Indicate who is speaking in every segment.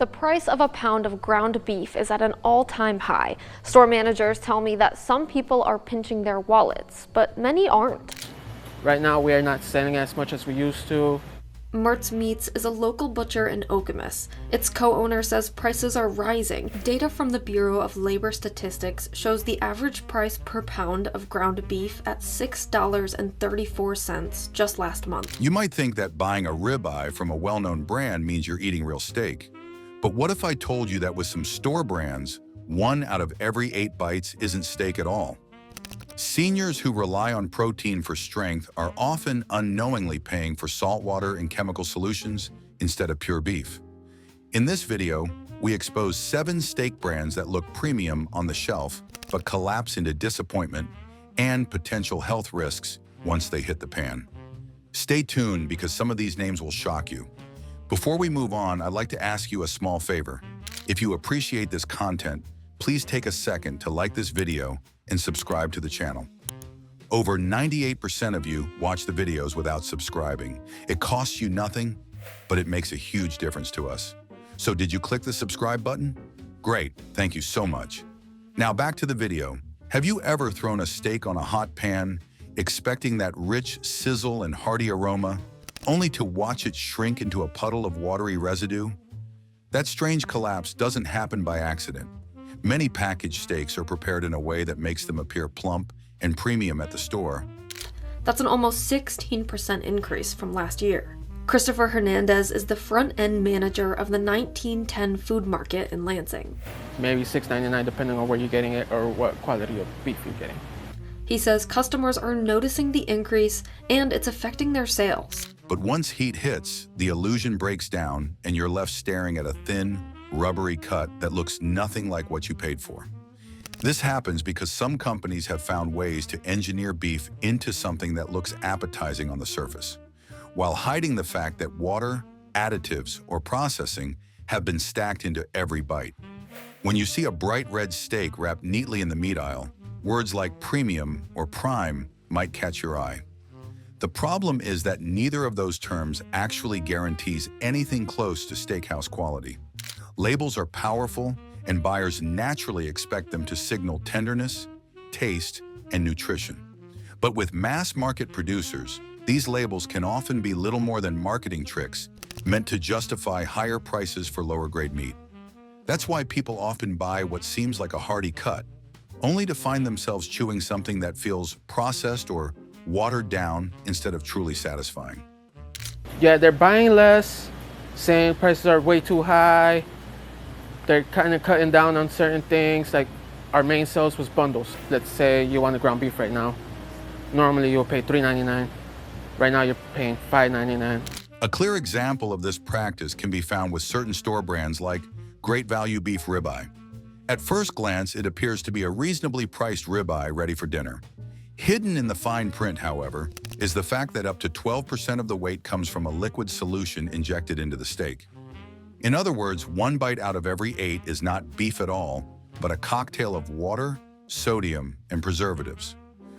Speaker 1: The price of a pound of ground beef is at an all-time high. Store managers tell me that some people are pinching their wallets, but many aren't.
Speaker 2: Right now, we are not selling as much as we used to.
Speaker 1: Mertz Meats is a local butcher in Okemos. Its co-owner says prices are rising. Data from the Bureau of Labor Statistics shows the average price per pound of ground beef at $6.34 just last month.
Speaker 3: You might think that buying a ribeye from a well-known brand means you're eating real steak. But what if I told you that with some store brands, 1 out of every 8 bites isn't steak at all? Seniors who rely on protein for strength are often unknowingly paying for saltwater and chemical solutions instead of pure beef. In this video, we expose 7 steak brands that look premium on the shelf but collapse into disappointment and potential health risks once they hit the pan. Stay tuned because some of these names will shock you. Before we move on, I'd like to ask you a small favor. If you appreciate this content, please take a second to like this video and subscribe to the channel. Over 98% of you watch the videos without subscribing. It costs you nothing, but it makes a huge difference to us. So did you click the subscribe button? Great, thank you so much. Now back to the video. Have you ever thrown a steak on a hot pan, expecting that rich sizzle and hearty aroma, only to watch it shrink into a puddle of watery residue? That strange collapse doesn't happen by accident. Many packaged steaks are prepared in a way that makes them appear plump and premium at the store.
Speaker 1: That's an almost 16% increase from last year. Christopher Hernandez is the front-end manager of the 1910 Food Market in Lansing.
Speaker 2: Maybe $6.99 depending on where you're getting it or what quality of beef you're getting.
Speaker 1: He says customers are noticing the increase and it's affecting their sales.
Speaker 3: But once heat hits, the illusion breaks down and you're left staring at a thin, rubbery cut that looks nothing like what you paid for. This happens because some companies have found ways to engineer beef into something that looks appetizing on the surface, while hiding the fact that water, additives, or processing have been stacked into every bite. When you see a bright red steak wrapped neatly in the meat aisle, words like premium or prime might catch your eye. The problem is that neither of those terms actually guarantees anything close to steakhouse quality. Labels are powerful, and buyers naturally expect them to signal tenderness, taste, and nutrition. But with mass-market producers, these labels can often be little more than marketing tricks meant to justify higher prices for lower-grade meat. That's why people often buy what seems like a hearty cut, only to find themselves chewing something that feels processed or watered down instead of truly satisfying.
Speaker 2: Yeah, they're buying less, saying prices are way too high. They're kind of cutting down on certain things, like our main sales was bundles. Let's say you want a ground beef right now. Normally you'll pay $3.99. Right now you're paying $5.99.
Speaker 3: A clear example of this practice can be found with certain store brands like Great Value Beef Ribeye. At first glance, it appears to be a reasonably priced ribeye ready for dinner. Hidden in the fine print, however, is the fact that up to 12% of the weight comes from a liquid solution injected into the steak. In other words, 1 bite out of every 8 is not beef at all, but a cocktail of water, sodium, and preservatives.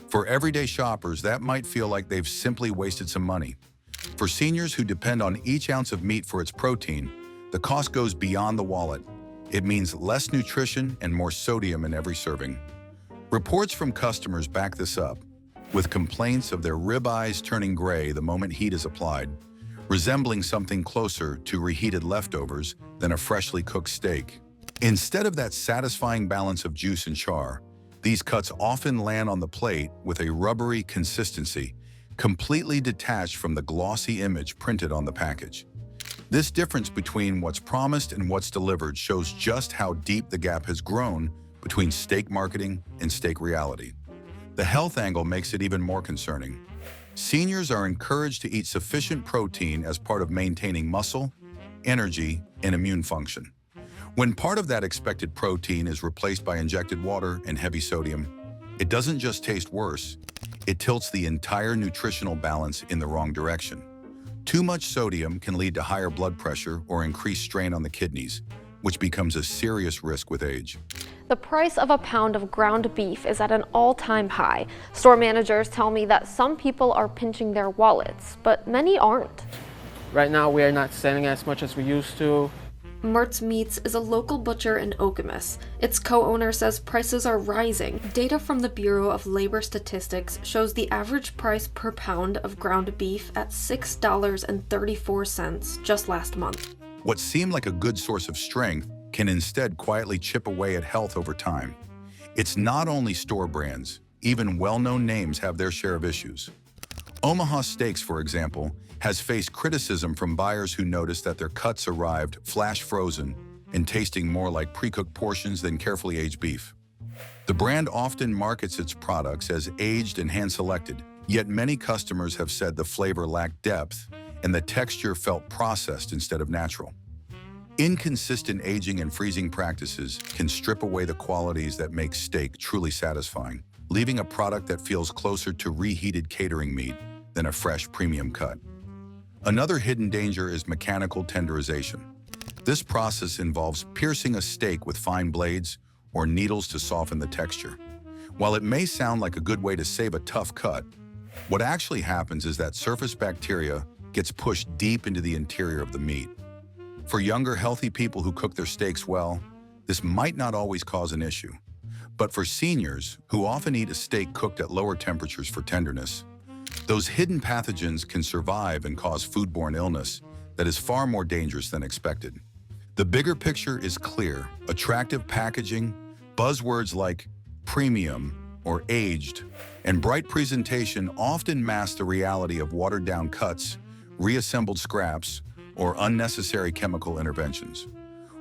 Speaker 3: For everyday shoppers, that might feel like they've simply wasted some money. For seniors who depend on each ounce of meat for its protein, the cost goes beyond the wallet. It means less nutrition and more sodium in every serving. Reports from customers back this up, with complaints of their ribeyes turning gray the moment heat is applied, resembling something closer to reheated leftovers than a freshly cooked steak. Instead of that satisfying balance of juice and char, these cuts often land on the plate with a rubbery consistency, completely detached from the glossy image printed on the package. This difference between what's promised and what's delivered shows just how deep the gap has grown between steak marketing and steak reality. The health angle makes it even more concerning. Seniors are encouraged to eat sufficient protein as part of maintaining muscle, energy, and immune function. When part of that expected protein is replaced by injected water and heavy sodium, it doesn't just taste worse, it tilts the entire nutritional balance in the wrong direction. Too much sodium can lead to higher blood pressure or increased strain on the kidneys, which becomes a serious risk with age.
Speaker 1: The price of a pound of ground beef is at an all-time high. Store managers tell me that some people are pinching their wallets, but many aren't.
Speaker 2: Right now we are not selling as much as we used to.
Speaker 1: Mertz Meats is a local butcher in Okemos. Its co-owner says prices are rising. Data from the Bureau of Labor Statistics shows the average price per pound of ground beef at $6.34 just last month.
Speaker 3: What seemed like a good source of strength can instead quietly chip away at health over time. It's not only store brands, even well-known names have their share of issues. Omaha Steaks, for example, has faced criticism from buyers who noticed that their cuts arrived flash frozen and tasting more like pre-cooked portions than carefully aged beef. The brand often markets its products as aged and hand-selected, yet many customers have said the flavor lacked depth and the texture felt processed instead of natural. Inconsistent aging and freezing practices can strip away the qualities that make steak truly satisfying, leaving a product that feels closer to reheated catering meat than a fresh premium cut. Another hidden danger is mechanical tenderization. This process involves piercing a steak with fine blades or needles to soften the texture. While it may sound like a good way to save a tough cut, what actually happens is that surface bacteria gets pushed deep into the interior of the meat. For younger, healthy people who cook their steaks well, this might not always cause an issue. But for seniors, who often eat a steak cooked at lower temperatures for tenderness, those hidden pathogens can survive and cause foodborne illness that is far more dangerous than expected. The bigger picture is clear. Attractive packaging, buzzwords like premium or aged, and bright presentation often mask the reality of watered-down cuts, reassembled scraps, or unnecessary chemical interventions.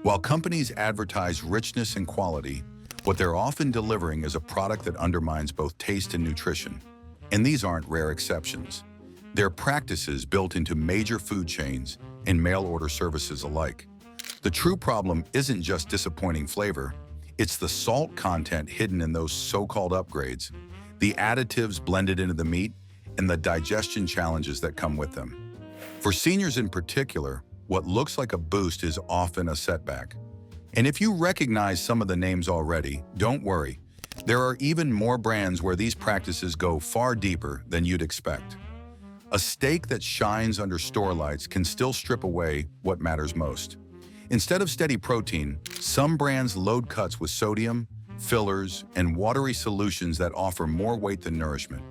Speaker 3: While companies advertise richness and quality, what they're often delivering is a product that undermines both taste and nutrition. And these aren't rare exceptions. They're practices built into major food chains and mail-order services alike. The true problem isn't just disappointing flavor, it's the salt content hidden in those so-called upgrades, the additives blended into the meat, and the digestion challenges that come with them. For seniors in particular, what looks like a boost is often a setback. And if you recognize some of the names already, don't worry. There are even more brands where these practices go far deeper than you'd expect. A steak that shines under store lights can still strip away what matters most. Instead of steady protein, some brands load cuts with sodium, fillers, and watery solutions that offer more weight than nourishment.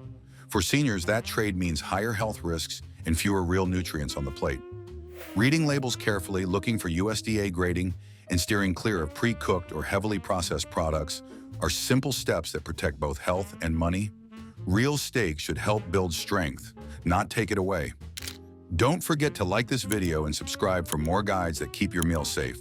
Speaker 3: For seniors, that trade means higher health risks and fewer real nutrients on the plate. Reading labels carefully, looking for USDA grading, and steering clear of pre-cooked or heavily processed products are simple steps that protect both health and money. Real steak should help build strength, not take it away. Don't forget to like this video and subscribe for more guides that keep your meals safe.